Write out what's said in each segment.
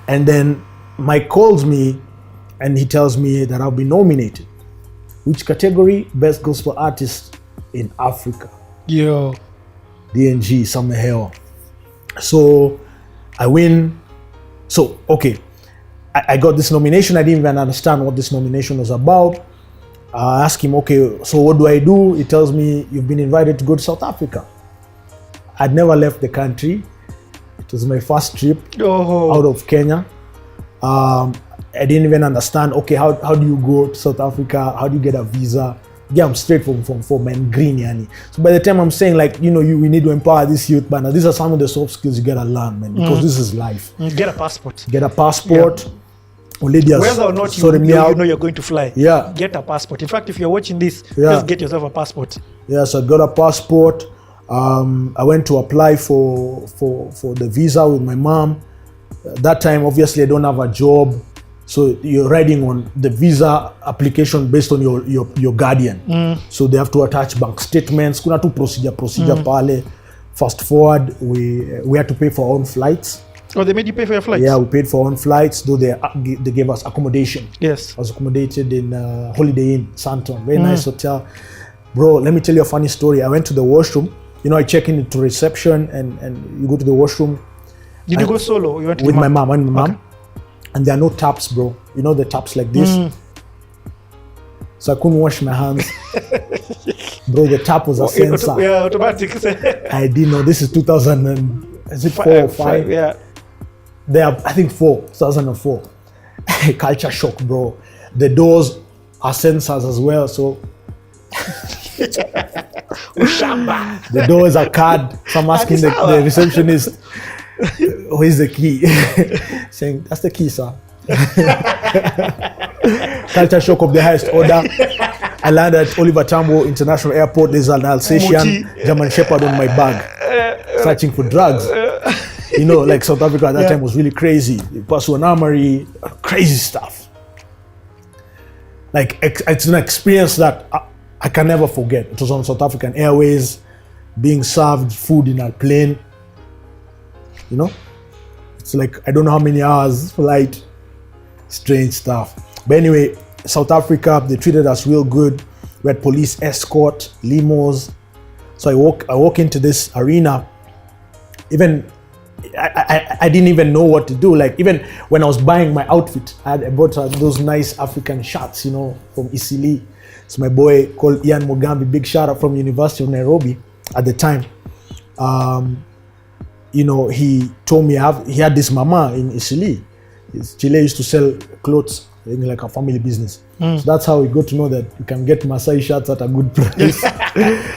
And then Mike calls me and he tells me that I'll be nominated. Which category? Best Gospel Artist in Africa. Yo. DNG, Summer Hell. So I win. So, okay. I got this nomination. I didn't even understand what this nomination was about. I asked him, okay, so what do I do? He tells me, you've been invited to go to South Africa. I'd never left the country. It was my first trip out of Kenya. I didn't even understand, okay, how do you go to South Africa? How do you get a visa? Yeah, I'm straight from and green, yani. So by the time I'm saying, like, we need to empower this youth, man. These are some of the soft skills you gotta learn, man, because this is life. Get a passport. Get a passport. Yeah. Whether or not you know you're going to fly, get a passport. In fact, if you're watching this, just get yourself a passport. Yeah, so I got a passport. I went to apply for the visa with my mom. That time, obviously, I don't have a job. So you're riding on the visa application based on your guardian. So they have to attach bank statements. Kuna tu procedure pale. Fast forward, we had to pay for our own flights. Oh, they made you pay for your flights? Yeah, we paid for our own flights, though they gave us accommodation. Yes. I was accommodated in Holiday Inn, Santon. Very nice hotel. Bro, let me tell you a funny story. I went to the washroom. I check into reception and you go to the washroom. Did you go solo? You went with my mom. Okay. And there are no taps, bro. The taps like this. So I couldn't wash my hands. Bro, the tap was a sensor. Yeah, automatic. I didn't know. This is 2000 and, is it 4 or 5? Yeah. They are, I think 2004. Culture shock, bro. The doors are sensors as well, so the doors are card. So I'm asking the receptionist, where's the key? Saying, that's the key, sir. Culture shock of the highest order. I landed at Oliver Tambo International Airport. There's an Alsatian German Shepherd on my bag, searching for drugs. Like South Africa at that time was really crazy. You pass through an armory, crazy stuff. Like, it's an experience that I can never forget. It was on South African Airways, being served food in a plane. It's like, I don't know how many hours flight. Strange stuff. But anyway, South Africa, they treated us real good. We had police escort, limos. So I walk into this arena. Even I didn't even know what to do. Like, even when I was buying my outfit, I bought those nice African shirts, from Isili. So my boy called Ian Mugambi, big shout out from University of Nairobi at the time. He told me he had this mama in Isili. Chile used to sell clothes, like a family business. So that's how we got to know that you can get Masai shirts at a good price.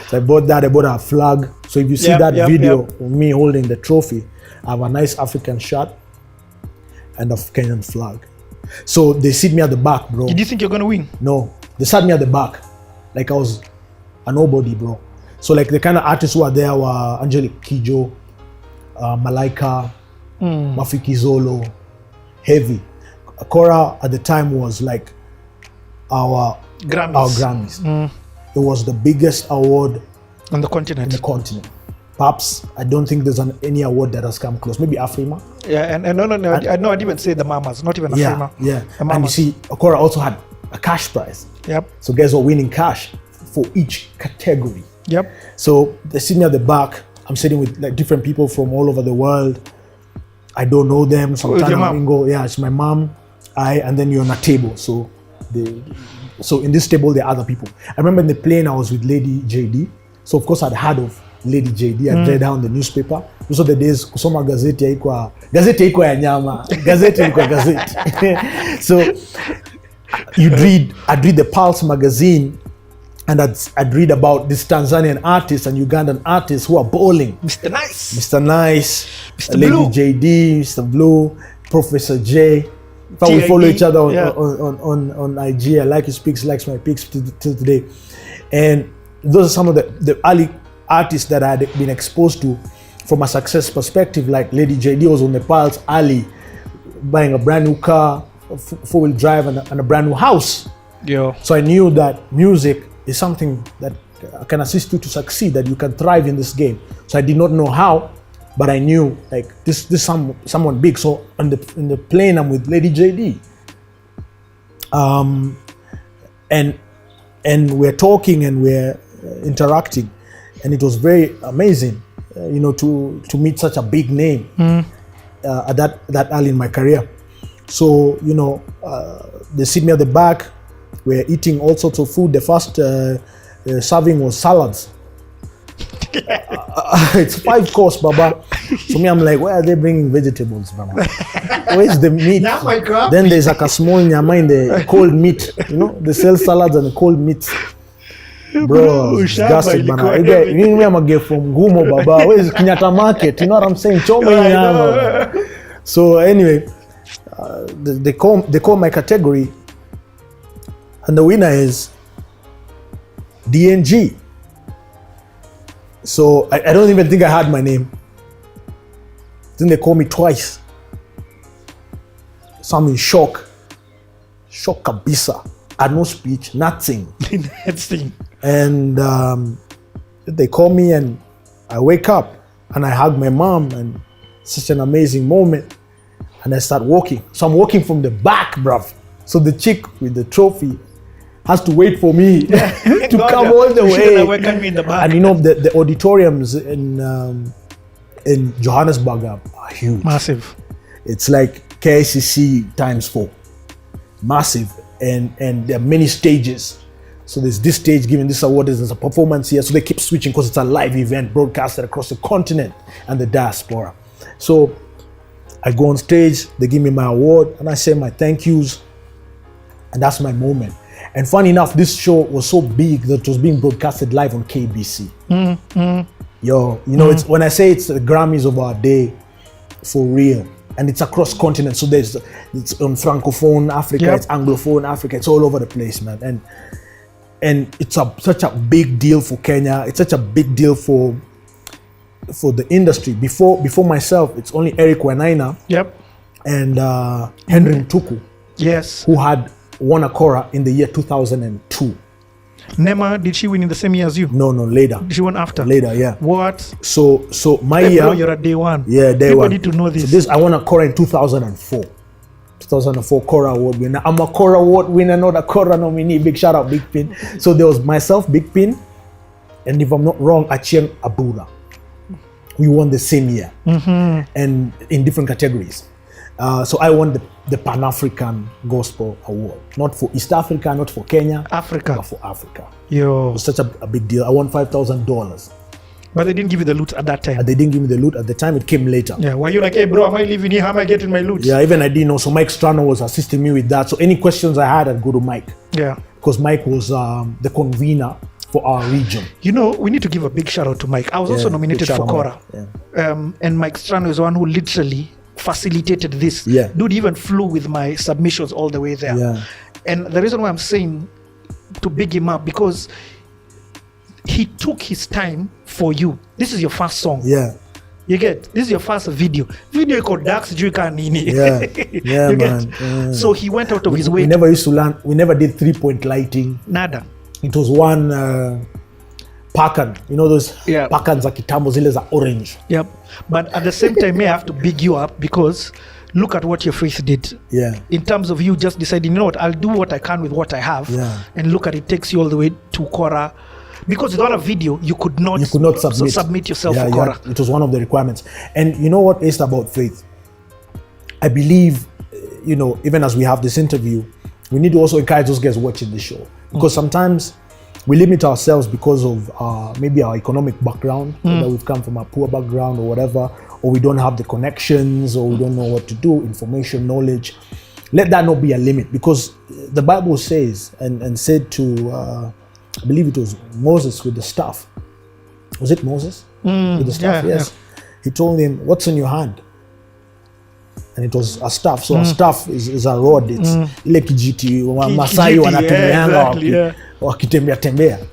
So I bought that. I bought a flag. So if you see that video of me holding the trophy, I have a nice African shirt and a Kenyan flag. So they sit me at the back, bro. Did you think you're going to win? No. They sat me at the back like I was a nobody, bro. So like the kind of artists who were there were Angelique Kidjo, Malaika, Mafiki Zolo, Heavy. Kora at the time was like our Grammys. It was the biggest award on the continent. Perhaps I don't think there's any award that has come close. Maybe Afrima. Yeah, and no, I didn't even say the Mamas, not even Afrima. Yeah. And you see, Kora also had a cash prize. Yep. So guys were winning cash for each category. Yep. So they sit me at the back. I'm sitting with like different people from all over the world. I don't know them. Sometimes it's my mom, and then you're on a table. So in this table there are other people. I remember in the plane I was with Lady JD. So of course I'd heard of Lady JD. I'd read her on the newspaper. Those are the days kusoma gazeti haikuwa ya nyama. Gazeti ilikuwa gazeti. So I'd read the Pulse magazine, and I'd read about this Tanzanian artist and Ugandan artists who are balling. Mr. Nice, Mr. Lady Blue. JD, Mr. Blue, Professor J. But we follow each other on IG. I like his pics, likes my pics till today. And those are some of the early artists that I had been exposed to from a success perspective. Like Lady JD was on the Pulse early, buying a brand new car, four-wheel drive, and a brand new house. Yeah. So I knew that music is something that can assist you to succeed, that you can thrive in this game. So I did not know how, but I knew like this someone big. So in the plane, I'm with Lady JD, and we're talking and we're interacting, and it was very amazing, to meet such a big name at that early in my career. So they sit me at the back. We're eating all sorts of food. The first serving was salads. It's 5 course, Baba. So me, I'm like, where are they bringing vegetables, Baba? Where's the meat? Then there's like a small nyama in the cold meat. They sell salads and the cold meat. Bro, disgusting, Baba. You know, I'm get from Gumo, Baba. Where's Kenyatta Market? You know what I'm saying? So anyway, they call my category, and the winner is DNG. So I don't even think I had my name. Then they call me twice. So I'm in shock. Shock kabisa. I had no speech, nothing. And they call me and I wake up and I hug my mom, and such an amazing moment. And I start walking. So I'm walking from the back, bruv. So the chick with the trophy has to wait for me to come all the way. And the auditoriums in Johannesburg are huge. Massive. It's like KICC times 4. Massive. And there are many stages. So there's this stage giving this award, there's a performance here. So they keep switching because it's a live event broadcasted across the continent and the diaspora. So I go on stage, they give me my award, and I say my thank yous. And that's my moment. And funny enough, this show was so big that it was being broadcasted live on KBC. It's when I say it's the Grammys of our day, for real. And it's across continents. So it's on Francophone Africa, It's Anglophone Africa, it's all over the place, man. And it's such a big deal for Kenya. It's such a big deal for the industry. Before myself, it's only Eric Wainaina and Henry Ntuku, who had won a Kora in the year 2002. Nema, did she win in the same year as you? No, later. She won after? Later, yeah. What? So my year... Bro, you're at day one. Yeah, day one. People need to know this. So I won a Kora in 2004. 2004 Kora Award winner. I'm a Kora Award winner, not a Kora nominee. Big shout out, Big Pin. So there was myself, Big Pin, and if I'm not wrong, Achieng Abura. We won the same year, and in different categories. So I won the Pan-African Gospel Award, not for East Africa, not for Kenya, Africa, but for Africa. Yo, it was such a big deal. I won $5,000. But they didn't give you the loot at that time. They didn't give me the loot at the time. It came later. Yeah, were you like, hey bro, am I leaving here? How am I getting my loot? Yeah, even I didn't know. So Mike Strano was assisting me with that. So any questions I had, I'd go to Mike. Yeah. Because Mike was the convener for our region. We need to give a big shout out to Mike. I was also nominated for Kora. And Mike Strano is one who literally facilitated this. Yeah. Dude even flew with my submissions all the way there. Yeah. And the reason why I'm saying to big him up, because he took his time for you. This is your first song. Yeah. You get? This is your first video. Video called Dark Juika Nini. Yeah. Yeah, you man. Get? So he went out of his way. We never used to learn. We never did 3-point lighting. Nada. It was one pakan. Those pakans are kitambo, zile za orange. Yep. But at the same time, I have to big you up, because look at what your faith did. Yeah. In terms of you just deciding, I'll do what I can with what I have. Yeah. And look at it, takes you all the way to Kora. Because without a video, you could not submit yourself for Kora. It was one of the requirements. And you know what is about faith? I believe, even as we have this interview, we need to also encourage those guys watching the show. Because sometimes we limit ourselves because of maybe our economic background, whether we've come from a poor background or whatever, or we don't have the connections, or we don't know what to do, information, knowledge. Let that not be a limit, because the Bible says and said to... I believe it was Moses with the staff. Was it Moses? With the staff? Yes. Yeah. He told him, what's in your hand? And it was a staff. So a staff is a rod. It's ile kijiti Masai wanatembeanga wakitembea,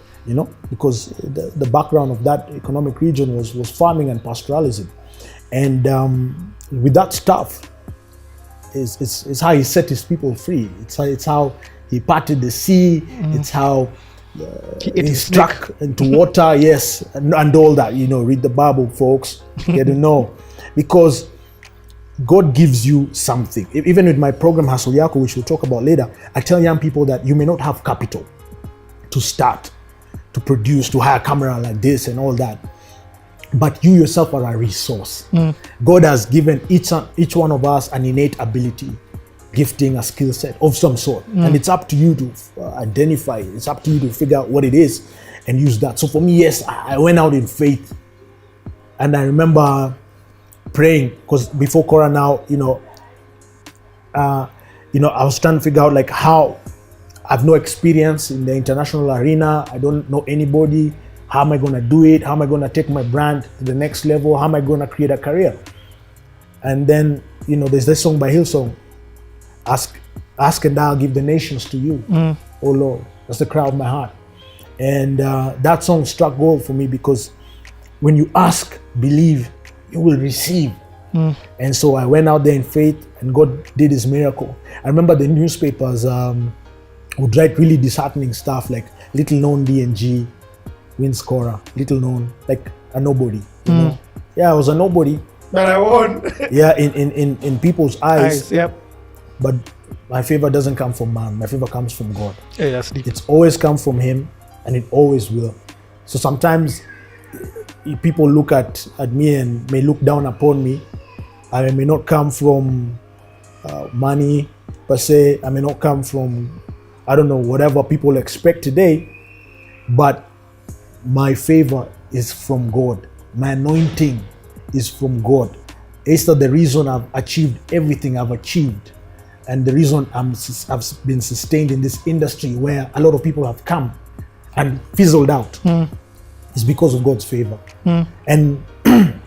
because the background of that economic region was farming and pastoralism. And with that staff is how he set his people free. It's how he parted the sea. It's how He ate He a snake. struck into water, yes, and all that. Read the Bible, folks. Get to know, because God gives you something. Even with my program Hustle Yako, which we'll talk about later, I tell young people that you may not have capital to start, to produce, to hire a camera like this and all that, but you yourself are a resource. God has given each one of us an innate ability, gifting, a skill set of some sort, and it's up to you to identify it. It's up to you to figure out what it is and use that. So for me, yes, I went out in faith, and I remember praying, because before Corona now, I was trying to figure out like how. I've no experience in the international arena. I don't know anybody. How am I going to do it? How am I going to take my brand to the next level? How am I going to create a career? And then, there's this song by Hillsong, Ask and I'll give the nations to you. Oh Lord, that's the cry of my heart. And that song struck gold for me, because when you ask, believe, you will receive. And so I went out there in faith, and God did his miracle. I remember the newspapers would write really disheartening stuff like little known DNG win scorer, little known, like a nobody. Yeah, I was a nobody, but I won. Yeah, in people's eyes. Yep. But my favor doesn't come from man. My favor comes from God. Yeah, that's deep. It's always come from him, and it always will. So sometimes people look at me and may look down upon me. I may not come from money per se. I may not come from, I don't know, whatever people expect today, but my favor is from God. My anointing is from God. It's the reason I've achieved everything I've achieved, and the reason I've been sustained in this industry where a lot of people have come and fizzled out is because of God's favor. And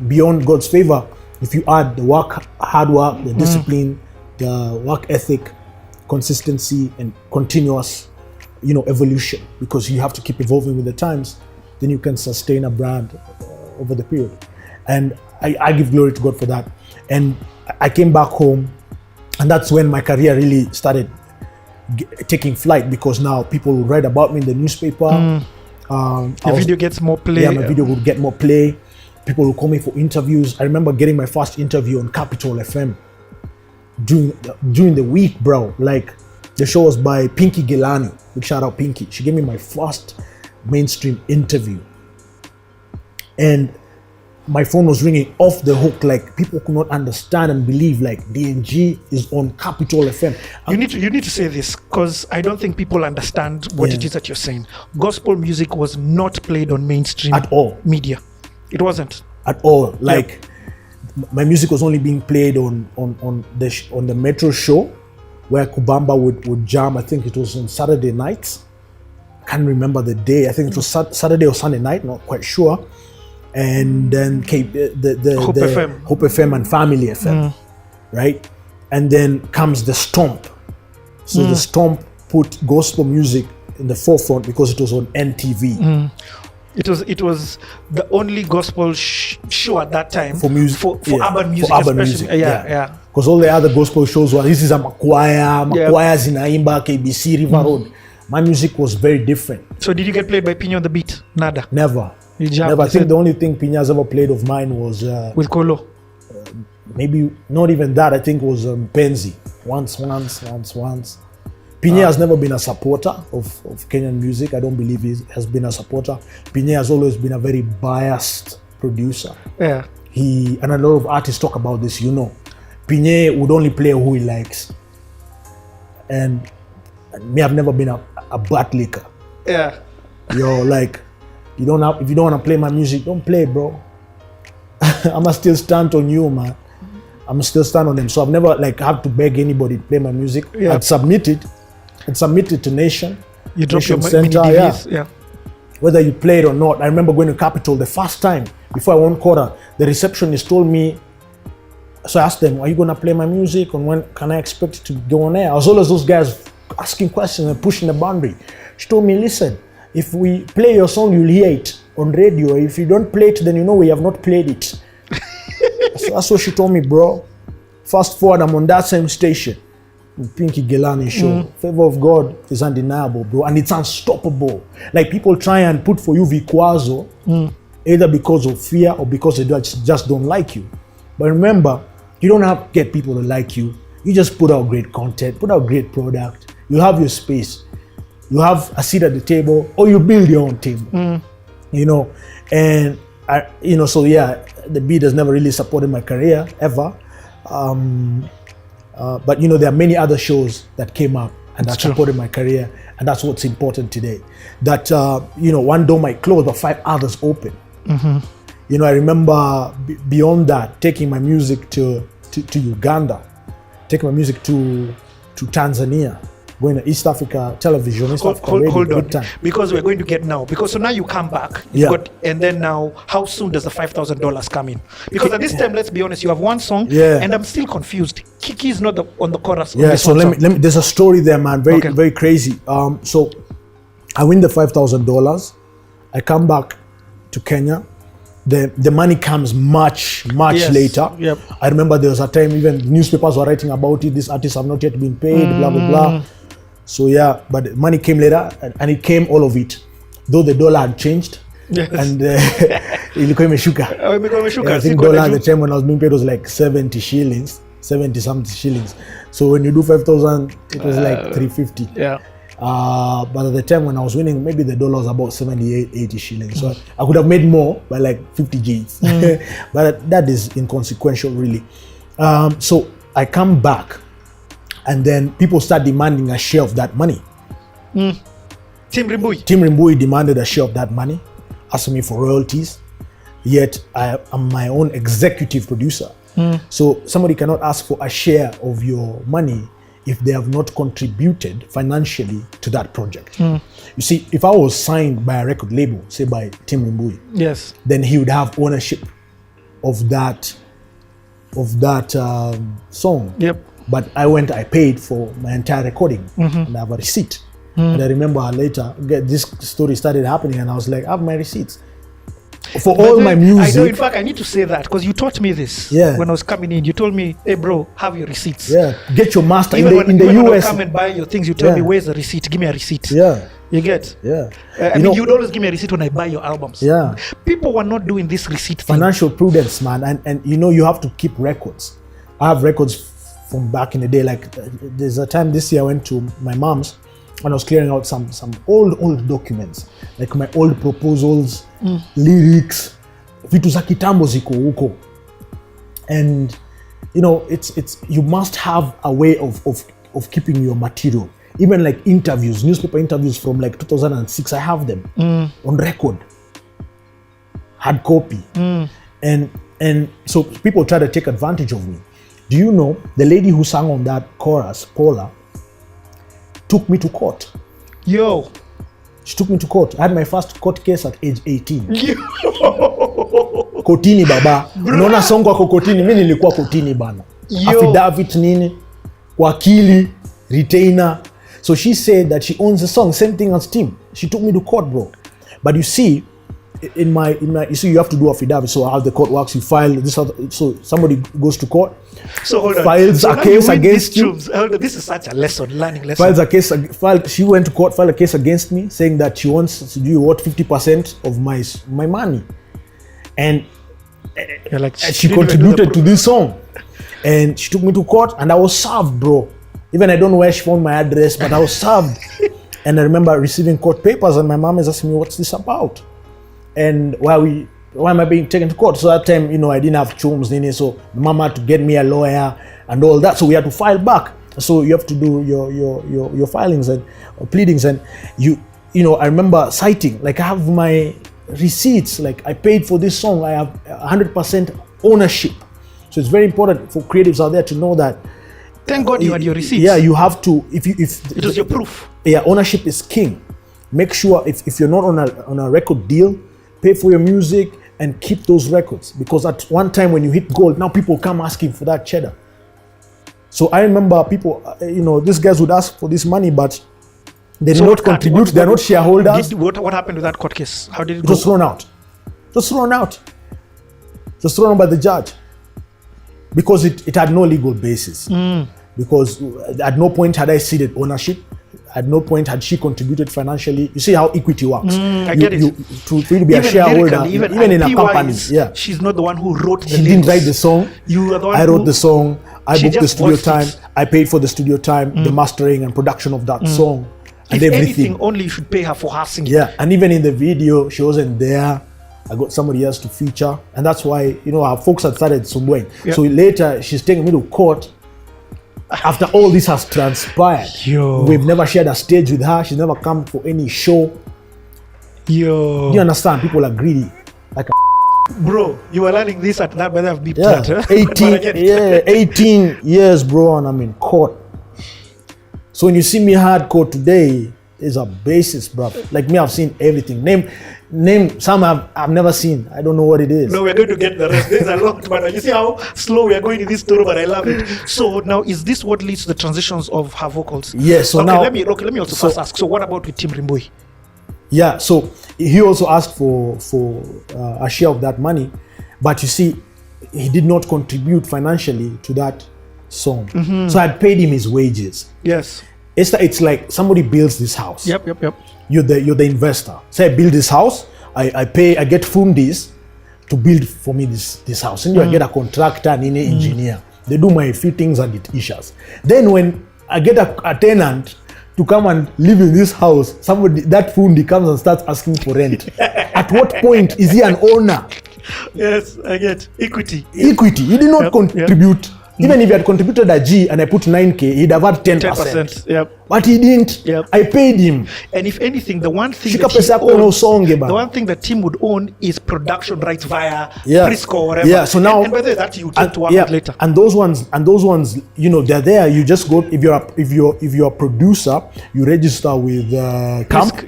beyond God's favor, if you add the work, hard work, the discipline, the work ethic, consistency, and continuous, evolution, because you have to keep evolving with the times, then you can sustain a brand over the period. And I give glory to God for that. And I came back home, and that's when my career really started taking flight, because now people will write about me in the newspaper. The video gets more play. Yeah, my video would get more play. People will call me for interviews. I remember getting my first interview on Capital FM during the week, bro. Like, the show was by Pinky Gilani. Big shout out Pinky. She gave me my first mainstream interview, and my phone was ringing off the hook. Like, people could not understand and believe, like, DNG is on Capital FM. You need to say this, because I don't think people understand what it is that you're saying. Gospel music was not played on mainstream at all media. It wasn't at all. Like, my music was only being played on the Metro show, where Kubamba would jam. I think it was on Saturday nights. Can't remember the day. I think it was Saturday or Sunday night. Not quite sure. And then Hope FM and Family FM, right? And then comes the Stomp. So the Stomp put gospel music in the forefront because it was on NTV. It was the only gospel show at that time for music, for urban music, for urban music. Yeah. Because all the other gospel shows were, this is a Makwaya Zinaimba, KBC, River Road. My music was very different. So did you get played by Pino on the beat? Nada. Never. I think the only thing Pina's ever played of mine was with Kolo. Maybe not even that. I think it was Penzi. Once. Pina has never been a supporter of Kenyan music. I don't believe he has been a supporter. Pina has always been a very biased producer. Yeah. And a lot of artists talk about this, Pina would only play who he likes. And me, I've never been a butt licker. Yeah. Like, if you don't want to play my music, don't play, bro. I'ma still stand on you, man. I'm still stand on them. So I've never have to beg anybody to play my music. Yeah. I'd submit it to Nation. You drop your Center, DVDs, yeah. Whether you play it or not. I remember going to Capital the first time before I won quarter. The receptionist told me. So I asked them, "Are you gonna play my music? And when can I expect it to go on air?" I was always those guys asking questions and pushing the boundary. She told me, "Listen, if we play your song, you'll hear it on radio. If you don't play it, then we have not played it." So that's what she told me, bro. Fast forward, I'm on that same station. Pinky Gelani show. Favour of God is undeniable, bro, and it's unstoppable. Like, people try and put for you vikwazo, either because of fear or because they just don't like you. But remember, you don't have to get people to like you. You just put out great content, put out great product. You have your space. You have a seat at the table, or you build your own table. You know, and so yeah, the beat has never really supported my career ever. But you know, there are many other shows that came up and that supported my career, and that's what's important today. That you know, one door might close, but 5 others open. You know, I remember beyond that, taking my music to Uganda, taking my music to Tanzania, going to East Africa television, hold on, because we're going to get now. Because so now you come back, and then now, how soon does the $5,000 come in? Because at this time, let's be honest, you have one song, and I'm still confused. Kiki is not on the chorus. Yeah, so let me. There's a story there, man. Very crazy. So I win the $5,000. I come back to Kenya. The money comes much later. I remember there was a time even newspapers were writing about it. These artists have not yet been paid, blah blah blah. So yeah, but the money came later, and it came, all of it, though the dollar had changed. And ilikuwa imeshuka. I think dollar at the time when I was being paid was like 70 something shillings. So when you do 5,000, it was like 350. But at the time when I was winning, maybe the dollar was about 78, 80 shillings. So I could have made more by like 50 G's. But that is inconsequential, really. So I come back, and then people start demanding a share of that money. Team Ngibuini demanded a share of that money, asking me for royalties. Yet I am my own executive producer. So somebody cannot ask for a share of your money if they have not contributed financially to that project. You see, if I was signed by a record label, say by Team Ngibuini, then he would have ownership of that song. But I paid for my entire recording, and I have a receipt. And I remember later, this story started happening, and I was like, I have my receipts for all my music. I know, in fact, I need to say that because you taught me this when I was coming in. You told me, hey bro, have your receipts. Get your master. Even in the when US, I come and buy your things, you tell me, where's the receipt? Give me a receipt. You get? I mean, you'd always give me a receipt when I buy your albums. People were not doing this receipt thing. Financial prudence, man. And you know, you have to keep records. I have records from back in the day. Like, there's a time this year I went to my mom's, and I was clearing out some old documents, like my old proposals, lyrics, vitu za kitambo ziko huko. And you know, it's you must have a way of keeping your material. Even like interviews, newspaper interviews from like 2006, I have them on record, hard copy. And so people try to take advantage of me. Do you know the lady who sang on that chorus, Paula, took me to court? She took me to court. I had my first court case at age 18. Kotini baba. Unaona songo wako kotini, mimi nilikuwa kotini bana. Affidavit nini? Wakili, retainer. So she said that she owns the song, same thing as Tim. She took me to court, bro. But you see, in my you see, you have to do affidavit. So how the court works, you file this. So somebody goes to court, files a case against you. This is such a learning lesson. Files a case. She went to court, filed a case against me, saying that she wants to do 50% of my money, and like, she contributed to this song, and she took me to court, and I was served, bro. Even I don't know where she found my address, but I was served. And I remember receiving court papers, and my mom is asking me, "What's this about?" And why am I being taken to court? So that time, you know, I didn't have chums, so mama had to get me a lawyer and all that. So we had to file back. So you have to do your filings and pleadings, and you know, I remember citing, like, I have my receipts, like, I paid for this song, I have 100% ownership. So it's very important for creatives out there to know that. Thank God you had your receipts. Yeah, you have to. If it was your proof. Yeah, ownership is king. Make sure if you're not on a record deal, pay for your music and keep those records, because at one time when you hit gold, now people come asking for that cheddar. So I remember people, you know, these guys would ask for this money, but they did not contribute. They're not shareholders. What happened to that court case? How did it go? It was thrown out. It was thrown out. It was thrown out by the judge because it had no legal basis. because at no point had I ceded ownership. At no point had she contributed financially. You see how equity works. I get it. To really be a shareholder, even in a company. Yeah. She's not the one who wrote the She didn't write the song. You are the one I wrote the song. I booked the studio time. It. I paid for the studio time, the mastering and production of that song. And if everything. Anything, only you should pay her for her singing. Yeah, and even in the video, she wasn't there. I got somebody else to feature, and that's why our folks had started somewhere. Yeah. So later, she's taking me to court. After all this has transpired, we've never shared a stage with her. She's never come for any show. Do you understand? People are greedy, like bro. You were learning this at that, but I've been 18 years, bro, and I'm in court. So when you see me hardcore today, there's a basis, bro. Like me, I've seen everything. Name some I've never seen. I don't know what it is. No, we're going to get the rest. There's a lot, but you see how slow we are going in this story, but I love it. So now, is this what leads to the transitions of her vocals? Yes. So now, let me also first ask. So what about with Tim Rimbui? Yeah. So he also asked for a share of that money, but you see, he did not contribute financially to that song. So I paid him his wages. Yes. It's like somebody builds this house. Yep. You're the investor. Say I build this house, I get fundis to build for me this house. And I get a contractor and an engineer. They do my fittings and it issues. Then when I get a tenant to come and live in this house, that fundi comes and starts asking for rent. At what point is he an owner? Yes, I get equity. Equity. He did not contribute. Even if he had contributed a G and I put 9K, he'd have had 10%. Yep. But he didn't. Yep. I paid him. And if anything, the one thing that Tim would own is production rights via Frisco or whatever. Yeah. So now, and whether that you tend to work with later. And those ones, they're there. You just go if you're a producer, you register with CAMP,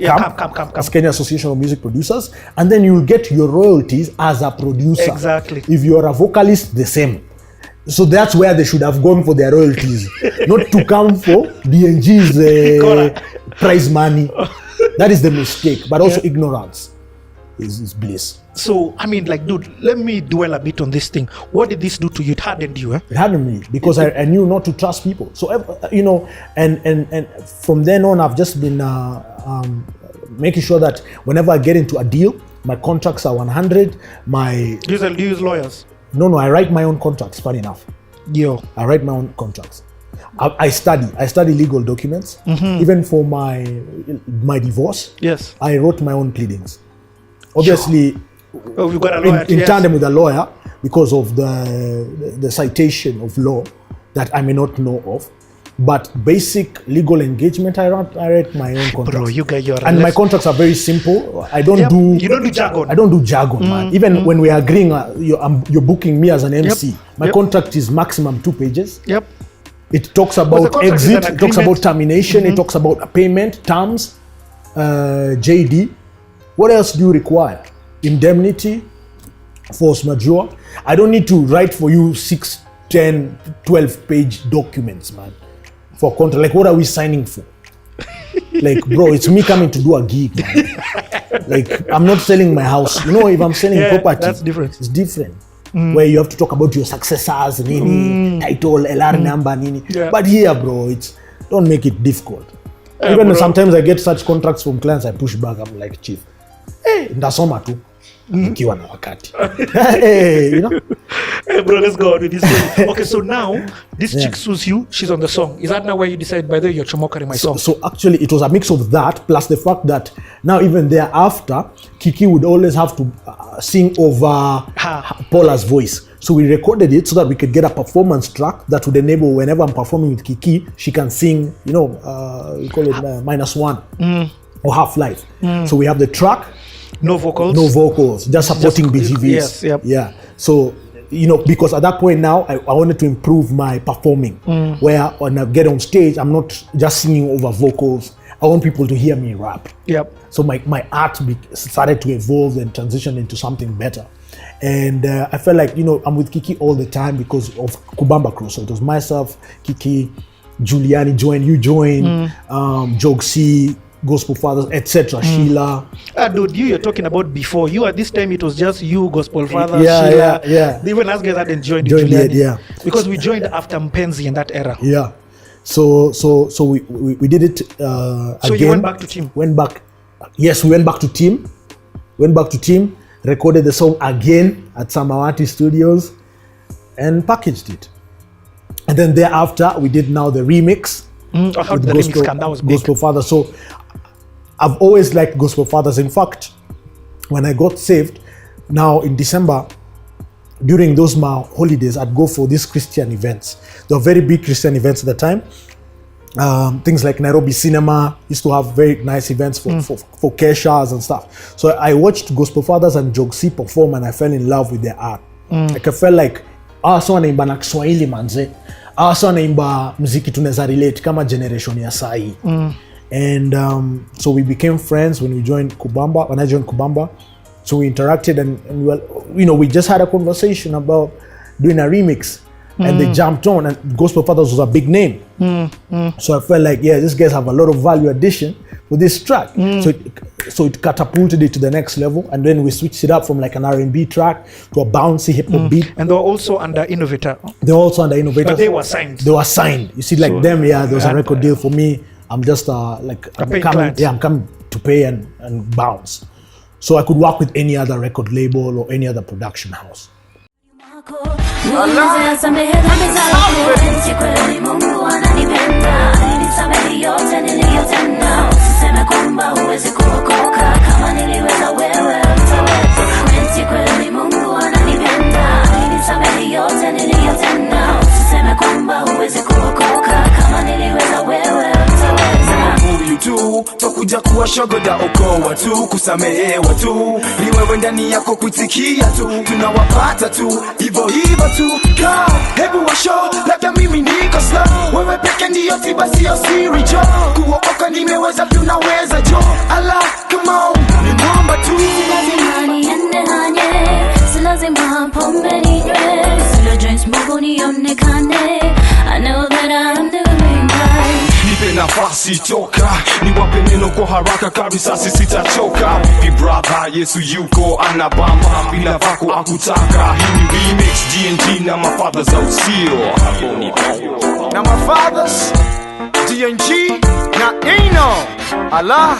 as Kenya Association of Music Producers, and then you'll get your royalties as a producer. Exactly. If you're a vocalist, the same. So that's where they should have gone for their royalties, not to come for DNG's prize money. That is the mistake, but also ignorance is bliss. So, I mean, like, dude, let me dwell a bit on this thing. What did this do to you? It hardened you, eh? It hardened me because I knew not to trust people. So, and from then on, I've just been making sure that whenever I get into a deal, my contracts are 100. Do you use lawyers? No, I write my own contracts, funny enough. I write my own contracts. I study legal documents. Even for my divorce, yes, I wrote my own pleadings. Obviously, you've got a lawyer in tandem with a lawyer because of the citation of law that I may not know of. But basic legal engagement, I write my own contracts. And my contracts are very simple. You don't do jargon. I don't do jargon, man. Even when we are agreeing, you're booking me as an MC. My contract is maximum 2 pages. Yep. It talks about exit. It talks about termination. It talks about payment terms. JD. What else do you require? Indemnity, force majeure. I don't need to write for you 6, 10, 12-page documents, man. For contract, like what are we signing for? Like, bro, it's me coming to do a gig, man. Like, I'm not selling my house. If I'm selling property, that's different. It's different. Where you have to talk about your successors, title, LR number, But here, bro, don't make it difficult. Even sometimes I get such contracts from clients, I push back. I'm like, chief, ndasoma tu. Nikiwa na wakati. Hey, Hey, bro, let's go on with this thing. Okay, so now this chick sues you. She's on the song. Is that now where you decide, by the way, you're chomokering my song? So actually, it was a mix of that plus the fact that now even thereafter, Kiki would always have to sing over Paula's voice. So we recorded it so that we could get a performance track that would enable whenever I'm performing with Kiki, she can sing. We call it -1 or half life. So we have the track. No vocals, just supporting BGVs. Yes, yeah. So, because at that point now, I wanted to improve my performing, where when I get on stage, I'm not just singing over vocals. I want people to hear me rap. Yep. So my art started to evolve and transition into something better. And I felt like, I'm with Kiki all the time because of Kubamba Crew. So it was myself, Kiki, Giuliani joined, you joined, Jogsi, Gospel Fathers, etc. Sheila. Dude, you're talking about before. You at this time, it was just you, Gospel Fathers, Yeah, Sheila. yeah. Even us guys hadn't joined Joined yet, Juliani. yeah. Because we joined after MPESA in that era. Yeah. So we did it again. So you went back to team? Yes, we went back to team. Recorded the song again at Samawati Studios and packaged it. And then thereafter, we did now the remix. How did the remix come? That was big. Gospel Fathers. So I've always liked Gospel Fathers. In fact, when I got saved, now in December, during those holidays, I'd go for these Christian events. They were very big Christian events at the time. Things like Nairobi Cinema used to have very nice events for Keshas and stuff. So I watched Gospel Fathers and Jogsi perform, and I fell in love with their art. Like I felt like so wanaimba na Kiswahili manze. So wanaimba muziki tunaweza relate kama generation ya sai. And so we became friends when I joined Kubamba. So we interacted and we just had a conversation about doing a remix. And they jumped on, and Gospel Fathers was a big name. So I felt like, these guys have a lot of value addition with this track. So it catapulted it to the next level, and then we switched it up from like an R&B track to a bouncy hip hop beat. And they were also under Innovator. But they were signed. You see, like there was a record deal for me. I'm just I'm coming to pay and bounce. So I could work with any other record label or any other production house. Tokuja kuwa shogoda okoa tu, kusamehewa tu, ni wewe ndani yako kuitikia tu, tunawapata tu, hivyo tu. God, hebu wa show, labda mimi niko slow, wewe peke ndiyo tiba sio siri jo, kuokoka nimeweza tunaweza jo, Allah, come on, ni mwamba tu. Silazima niende hanye, silazima pombe ninywe, sila joints mungu nionekane, I know that I'm doing right. Nipe nafasi toka, niwape neno kwa haraka kabisa sitachoka. Be brother, Yesu yuko anabamba, bila vako akutaka. Hii ni remix DNG na mafathers au sio? Na mafathers, DNG na Eno, Allah.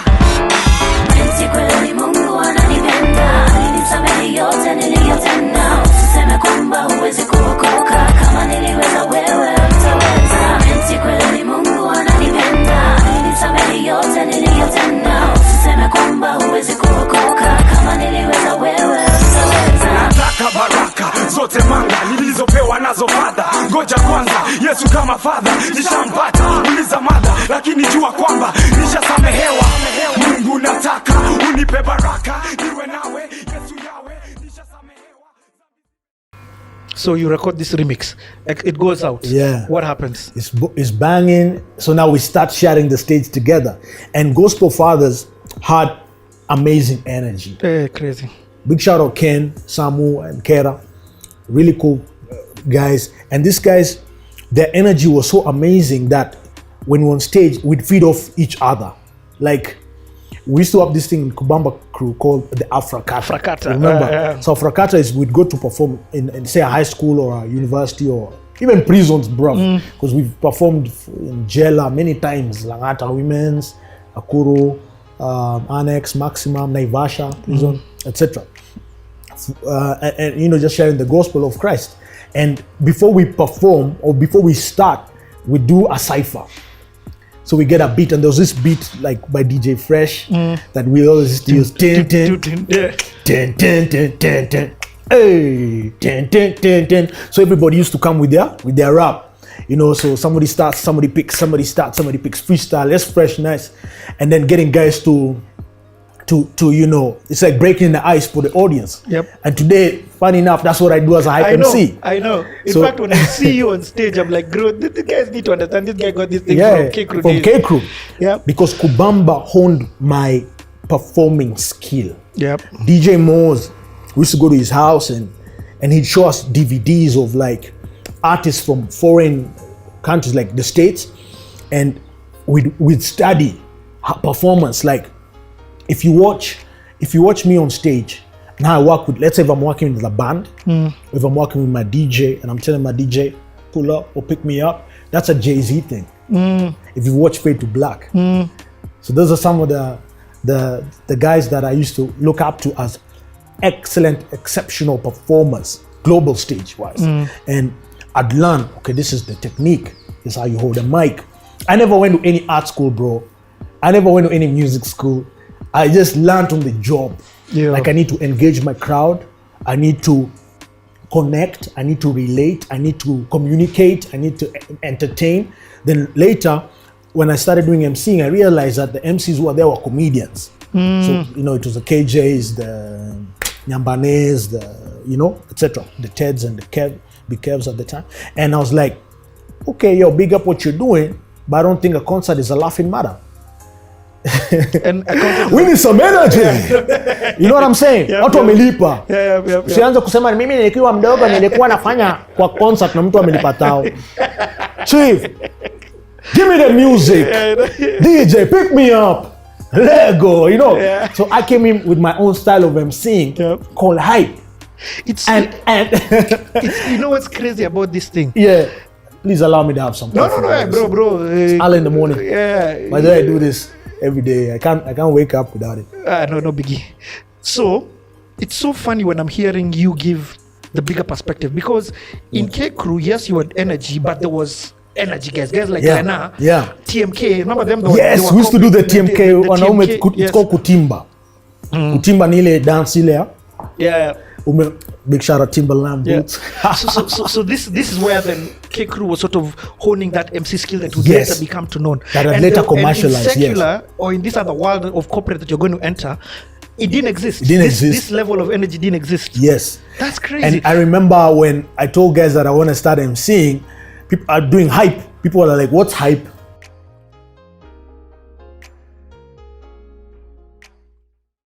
Penzi kweli Mungu ananipenda, alinisamehe yote niliyotenda. Usiseme kwamba huwezi kuokoka, kama niliweza wewe utaweza. Penzi kweli Mungu ananipenda, alinisamehe yote niliyotenda. Usiseme kwamba huwezi kuokoka, kama niliweza wewe utaweza. Nataka baraka zote manga nilizopewa nazo Father. Ngoja kwanza, Yesu kama Father nishampata, uliza mada lakini jua kwamba nishasamehewa. Mungu nataka unipe baraka, niwe nawe Yesu yawe nishasamehewa. So you record this remix, it goes out. Yeah. What happens? It's banging. So now we start sharing the stage together. And Gospel Fathers had amazing energy. Crazy. Big shout out Ken, Samu, and Kera. Really cool guys. And these guys, their energy was so amazing that when we were on stage, we'd feed off each other. Like, we used to have this thing in Kubamba crew called the Afrakata. Remember? So Afrakata is we'd go to perform in say a high school or a university or even prisons, bro. Because we've performed in Jela many times. Langata Women's, Akuru, Annex, Maximum, Naivasha, prison, etc. And just sharing the gospel of Christ. And before we perform or before we start, we do a cipher. So we get a beat, and there was this beat like by DJ Fresh that we always use. Ten, ten, ten, ten, ten, ten, ten. Hey, ten, ten, ten, ten. So everybody used to come with their rap. So somebody starts, somebody picks, somebody starts, somebody picks, freestyle. That's fresh, nice. And then getting guys to it's like breaking the ice for the audience. Yep. And today, funny enough, that's what I do as a hype MC. I know. In fact, when I see you on stage, I'm like, bro, the guys need to understand this guy got this thing from K-Crew. From K-Crew. Yeah. Because Kubamba honed my performing skill. Yep. DJ Moz, we used to go to his house and he'd show us DVDs of like artists from foreign countries like the States, and we'd study performance. Like if you watch me on stage, now I work with, let's say if I'm working with a band, if I'm working with my DJ and I'm telling my DJ, pull up or pick me up, that's a Jay-Z thing. If you watch Fade to Black. So those are some of the guys that I used to look up to as excellent, exceptional performers, global stage wise. And I'd learn, okay, this is the technique. This is how you hold a mic. I never went to any art school, bro. I never went to any music school. I just learned on the job. Yeah. Like I need to engage my crowd. I need to connect. I need to relate. I need to communicate. I need to entertain. Then later, when I started doing MCing, I realized that the MCs who were there were comedians. So, it was the KJs, the Nyambanes, the, etc. The Teds and the Big Kevs at the time. And I was like, okay, big up what you're doing, but I don't think a concert is a laughing matter. And we need some energy. You know what I'm saying? Watu wamelipa. Usianze kusema mimi nilikuwa mdogo nilikuwa nafanya kwa concert na mtu amelipa tao. Chief, give me the music. DJ, pick me up. Let go, So I came in with my own style of MCing called hype. It's it's what's crazy about this thing? Yeah. Please allow me to have some coffee. No, bro. It's early in the morning. Yeah. By the way, I do this every day. I can't wake up without it. No biggie. So it's so funny when I'm hearing you give the bigger perspective, because in K Crew, yes, you had energy, but there was energy guys like Lena, TMK. Remember them? Yes, we used to do the TMK. It's called Kutimba. Kutimba ni ile dance ile. Yeah. Big shout out Timberland boots. So this is where then K Crew was sort of honing that MC skill that would later become to known. That had later commercialized. And in secular, or in this other world of corporate that you're going to enter, it didn't exist. This level of energy didn't exist. Yes. That's crazy. And I remember when I told guys that I want to start MCing, people are doing hype. People are like, what's hype?